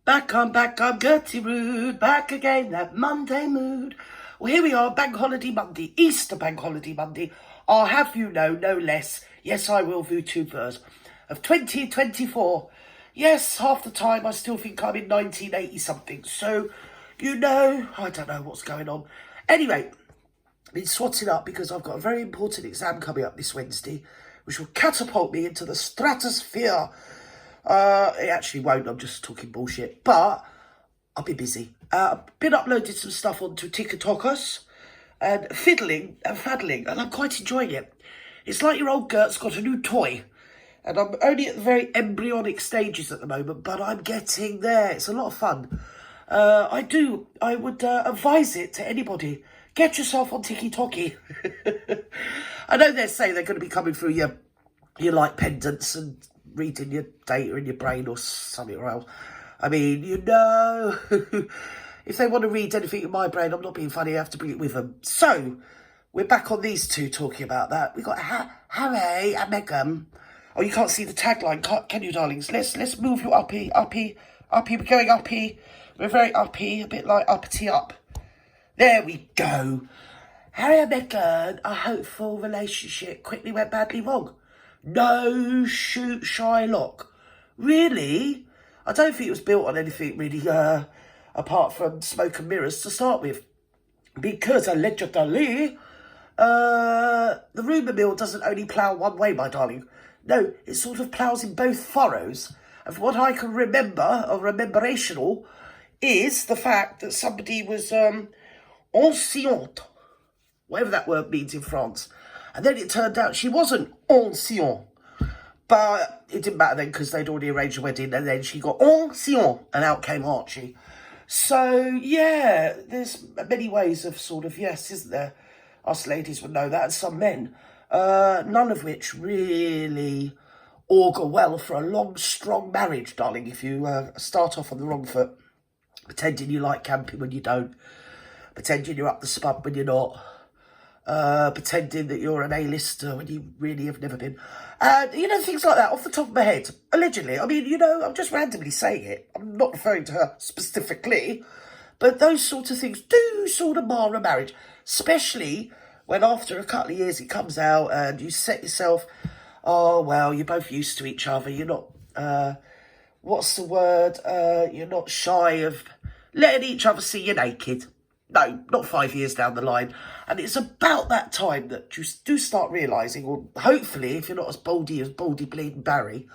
Back on Gertie Rude, back again, that Monday mood. Well, here we are, Bank Holiday Monday, Easter Bank Holiday Monday. I'll have you know, no less, yes I will, VTubers, of 2024. Yes, half the time I still think I'm in 1980 something, so, you know, I don't know what's going on. Anyway, I've been swatting up because I've got a very important exam coming up this Wednesday, which will catapult me into the stratosphere. It actually won't, I'm just talking bullshit, but I'll be busy. I've been uploading some stuff onto TikTokers and fiddling and faddling, and I'm quite enjoying it. It's like your old Gert's got a new toy, and I'm only at the very embryonic stages at the moment, but I'm getting there. It's a lot of fun. I would advise it to anybody. Get yourself on TikToky. I know they're saying they're going to be coming through your like pendants and reading your data in your brain or something else. I mean, you know, if they want to read anything in my brain, I'm not being funny, I have to bring it with them. So, we're back on these two talking about that. We've got Harry and Meghan. Oh, you can't see the tagline, can you, darlings? Let's move you uppy. We're going uppy. We're very uppy, a bit like uppity up. There we go. Harry and Meghan, a hopeful relationship quickly went badly wrong. No shoot Shylock. Really? I don't think it was built on anything really apart from smoke and mirrors to start with. Because allegedly, the rumour mill doesn't only plough one way, my darling. No, it sort of ploughs in both furrows. And from what I can remember, or rememberational, is the fact that somebody was anciente, whatever that word means in France. And then it turned out she wasn't anciente. But it didn't matter then because they'd already arranged a wedding, and then she got anciente, and out came Archie. So, yeah, there's many ways of sort of, yes, isn't there? Us ladies would know that, and some men. None of which really augur well for a long, strong marriage, darling, if you start off on the wrong foot. Pretending you like camping when you don't. Pretending you're up the spud when you're not. Pretending that you're an A-lister when you really have never been. And, you know, things like that off the top of my head. Allegedly. I mean, you know, I'm just randomly saying it. I'm not referring to her specifically. But those sort of things do sort of mar a marriage. Especially when after a couple of years it comes out and you set yourself, oh, well, you're both used to each other. You're not, what's the word? You're not shy of letting each other see you naked. No, not 5 years down the line. And it's about that time that you do start realising, or hopefully, if you're not as baldy bleeding Barry,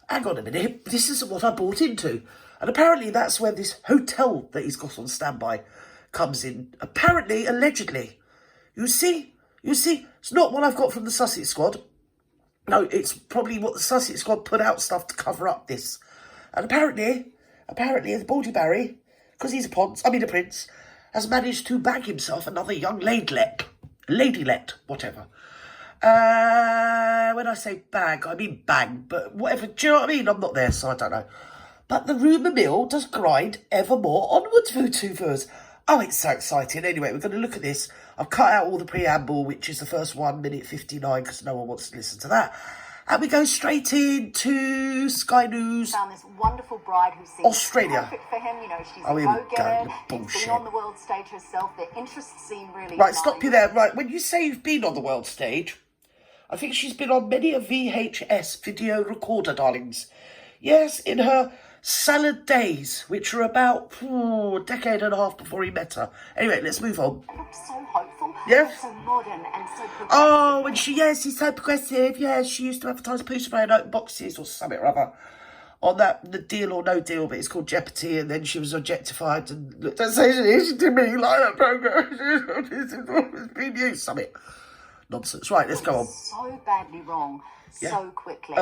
hang on a minute, this isn't what I bought into. And apparently that's where this hotel that he's got on standby comes in. Apparently, allegedly. You see, it's not what I've got from the Sussex Squad. No, it's probably what the Sussex Squad put out stuff to cover up this. And apparently, the baldy Barry, because he's a prince, has managed to bag himself another young ladylet, whatever. When I say bag, I mean bang, but whatever, do you know what I mean? I'm not there, so I don't know. But the rumour mill does grind ever more onwards, VTubers. Oh, it's so exciting. Anyway, we're going to look at this. I've cut out all the preamble, which is the first 1 minute 59, because no one wants to listen to that. And we go straight into Sky News. Found this wonderful bride who seems Australia. perfect for him. You know, she's Oh, a here we go-getter. go. She's been on the world stage herself. Their interests seem really Right, stop you there. Right, when you say you've been on the world stage, I think she's been on many a VHS video recorder, darlings. Yes, in her salad days, which are about a decade and a half before he met her. Anyway, let's move on. It looks so hopeful. Yes. So modern and so progressive. Oh, and she's so progressive. Yes, she used to advertise Pusher and open boxes or something or other on the Deal or No Deal, but it's called Jeopardy, and then she was objectified and looked at she did me like that program. It's been used, something. Nonsense. Right, let's go on. So badly wrong. Yeah. So quickly.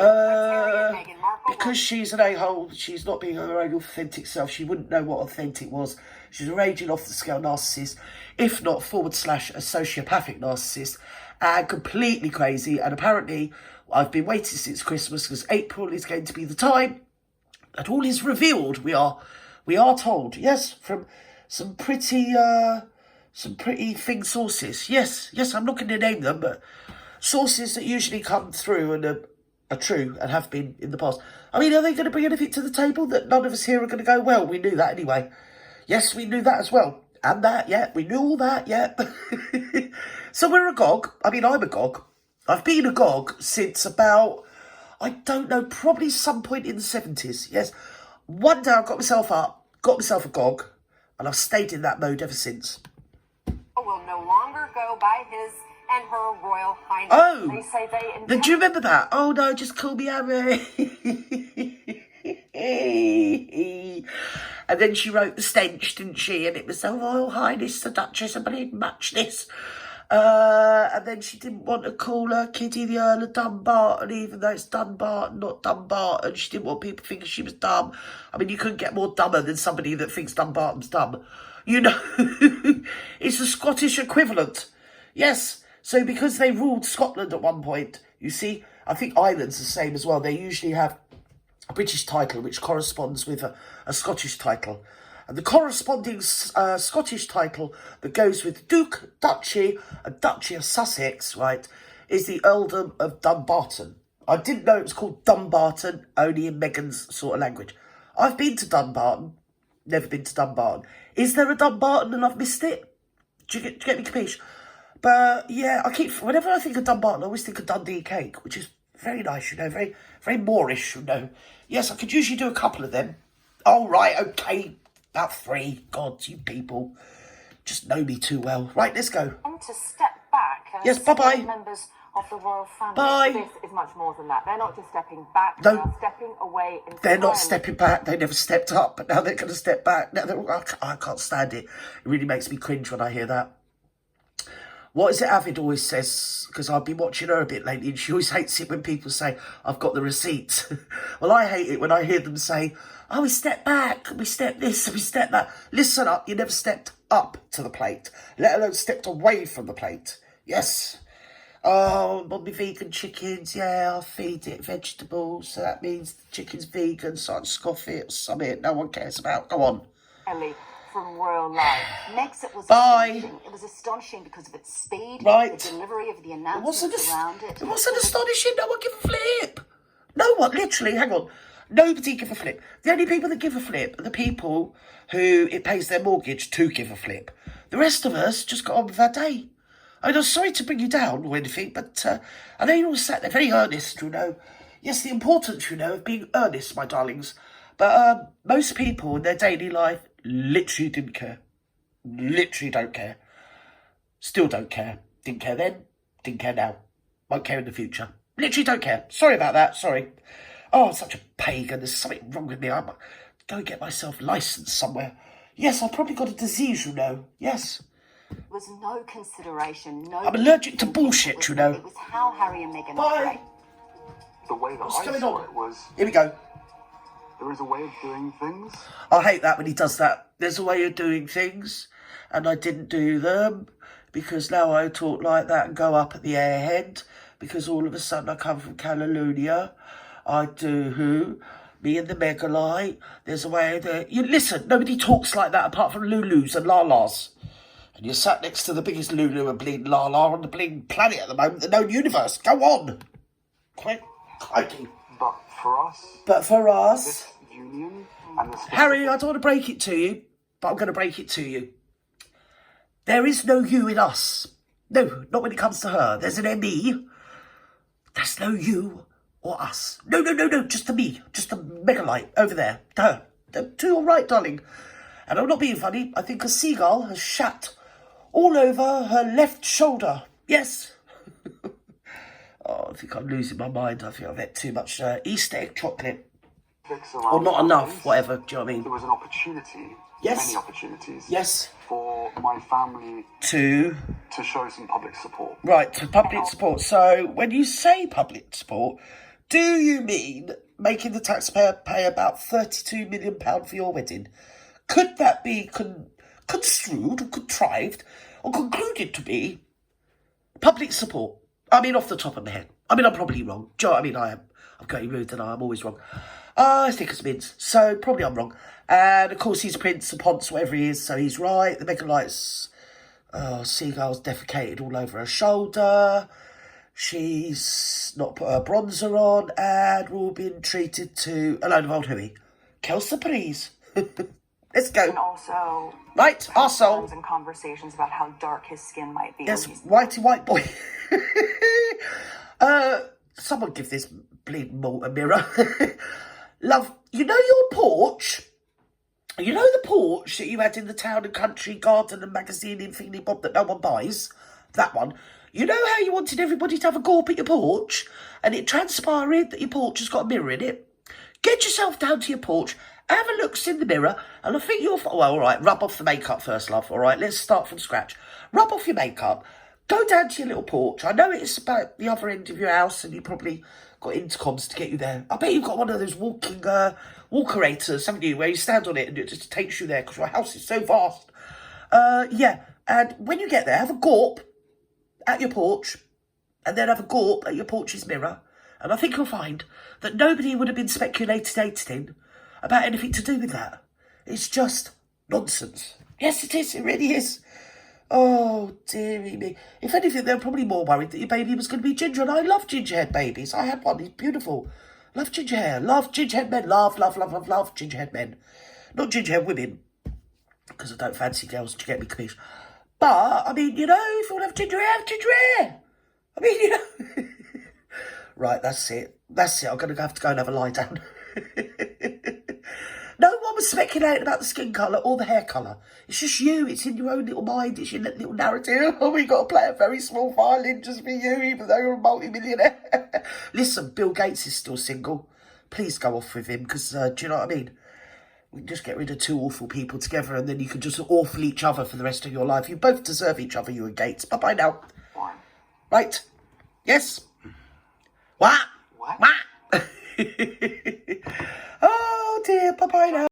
Because she's an a-hole, she's not being her own authentic self. She wouldn't know what authentic was. She's a raging off the scale narcissist, if not / a sociopathic narcissist, and completely crazy. And apparently, I've been waiting since Christmas because April is going to be the time that all is revealed. We are told, yes, from some pretty thing sources. Yes, I'm not going to name them, but sources that usually come through and are are true and have been in the past. I mean, are they going to bring anything to the table that none of us here are going to go, well, we knew that anyway. Yes, we knew that as well. And that, yeah, we knew all that, yeah. So we're agog. I mean, I'm agog. I've been agog since about, I don't know, probably some point in the 70s. Yes. One day I got myself up, got myself agog, and I've stayed in that mode ever since. Will no longer go by his and her Royal Highness. Oh, They say they do you remember that? Oh no, just call me Harry. And then she wrote the stench, didn't she? And it was, oh, Royal Highness, the Duchess, I believe much this. And then she didn't want to call her Kitty the Earl of Dumbarton, even though it's Dunbarton, not Dumbarton. She didn't want people thinking she was dumb. I mean, you couldn't get more dumber than somebody that thinks Dumbarton's dumb. You know, it's the Scottish equivalent. Yes, so because they ruled Scotland at one point, you see, I think Ireland's the same as well. They usually have a British title which corresponds with a Scottish title. And the corresponding Scottish title that goes with Duke, Duchy, and Duchy of Sussex, right, is the Earldom of Dumbarton. I didn't know it was called Dumbarton, only in Meghan's sort of language. I've been to Dumbarton, never been to Dumbarton. Is there a Dumbarton and I've missed it? Do you get me, capiche? But yeah, whenever I think of Dumbarton, I always think of Dundee cake, which is very nice, you know, very, very Moorish, you know. Yes, I could usually do a couple of them. Oh, right, okay, about 3. God, you people just know me too well. Right, let's go. And to step back. Yes, bye-bye. Members of the royal family. Bye. This is much more than that. They're not just stepping back. No. They are stepping away. They're not stepping back. They never stepped up, but now they're going to step back. Now I can't stand it. It really makes me cringe when I hear that. What is it Avid always says? Because I've been watching her a bit lately, and she always hates it when people say, I've got the receipts. Well, I hate it when I hear them say, oh, we stepped back, we stepped this, we stepped that. Listen up, you never stepped up to the plate, let alone stepped away from the plate. Yes. Oh, mommy vegan chickens, yeah, I'll feed it vegetables, so that means the chicken's vegan, so I'd scoff it or something no one cares about. Go on. Ellie from Royal Life. Megxit was Bye. astonishing. It was astonishing because of its speed, Right. the delivery of the It announcements around it. wasn't astonishing, no one give a flip. No one, literally, hang on. Nobody give a flip. The only people that give a flip are the people who it pays their mortgage to give a flip. The rest of us just got on with our day. I mean, I'm sorry to bring you down or anything, but I know you all sat there very earnest, you know. Yes, the importance, you know, of being earnest, my darlings. But most people in their daily life literally didn't care. Literally don't care. Still don't care. Didn't care then, didn't care now. Won't care in the future. Literally don't care. Sorry about that, sorry. Oh, I'm such a pagan. There's something wrong with me. I'm go and get myself licensed somewhere. Yes, I've probably got a disease, you know. Yes. There was no consideration, no... I'm allergic to bullshit, you know. It was how Harry and Meghan Bye. operate. The way that What's I going saw on? it was Here we go. there is a way of doing things. I hate that when he does that. There's a way of doing things, and I didn't do them, because now I talk like that and go up at the airhead, because all of a sudden I come from California. I do who? Me and the megalite. There's a way that... You listen, nobody talks like that apart from Lulus and Lalas. And you're sat next to the biggest Lulu and bleeding Lala on the bleeding planet at the moment, the known universe. Go on. Quick. Crikey. But for us, This union and the Harry, I don't want to break it to you, but I'm going to break it to you. There is no you in us. No, not when it comes to her. There's an ME. There's no you or us. No, just the me. Just the megalite over there. Her. To your right, darling. And I'm not being funny. I think a seagull has shat all over her left shoulder. Yes. Oh, I think I'm losing my mind. I think I've had too much Easter egg chocolate. Or not enough, whatever. Do you know what I mean? There was an opportunity, Yes. many opportunities, Yes. for my family To... to show some public support. Right, to public support. So, when you say public support, do you mean making the taxpayer pay about £32 million for your wedding? Could that be construed, or contrived, or concluded to be public support? I mean, off the top of my head. I mean, I'm probably wrong. Do you know what I mean? I'm going rude and I'm always wrong. I think it's mince, so probably I'm wrong. And, of course, he's Prince of Ponce, whatever he is, so he's right. The megalite's seagulls defecated all over her shoulder. She's not put her bronzer on, and we're all being treated to a load of old hooey. Quelle surprise. Let's And go. also Right, arsehole. concerns and conversations about how dark his skin might be. Yes, when he's- whitey white boy. Someone give this bleeding malt a mirror. Love, you know your porch? You know the porch that you had in the Town and Country Garden and Magazine in Thingy Bob that no one buys? That one. You know how you wanted everybody to have a gorp at your porch? And it transpired that your porch has got a mirror in it? Get yourself down to your porch, have a look in the mirror, and I think you'll... Well, all right, rub off the makeup first, love, all right? Let's start from scratch. Rub off your makeup. Go down to your little porch. I know it's about the other end of your house and you probably got intercoms to get you there. I bet you've got one of those walkerators, haven't you, where you stand on it and it just takes you there because your house is so vast. Yeah, and when you get there, have a gorp at your porch and then have a gorp at your porch's mirror. And I think you'll find that nobody would have been speculating about anything to do with that. It's just nonsense. Yes, it is. It really is. Oh, dearie me. If anything, they're probably more worried that your baby was going to be ginger. And I love ginger-haired babies. I had one. He's beautiful. Love ginger hair. Love ginger-haired men. Love ginger-haired men. Not ginger-haired women. Because I don't fancy girls to get me commish. But, I mean, you know, if you want to have ginger hair, have ginger hair. I mean, you know. Right, that's it. That's it. I'm going to have to go and have a lie down. No one was speculating about the skin colour or the hair colour. It's just you. It's in your own little mind. It's your little narrative. Oh, we got to play a very small violin just for you, even though you're a multi-millionaire. Listen, Bill Gates is still single. Please go off with him, because, do you know what I mean? We can just get rid of two awful people together and then you can just awful each other for the rest of your life. You both deserve each other, you and Gates. Bye-bye now. Right. Yes. What? What? What? Oh, dear. Bye-bye now.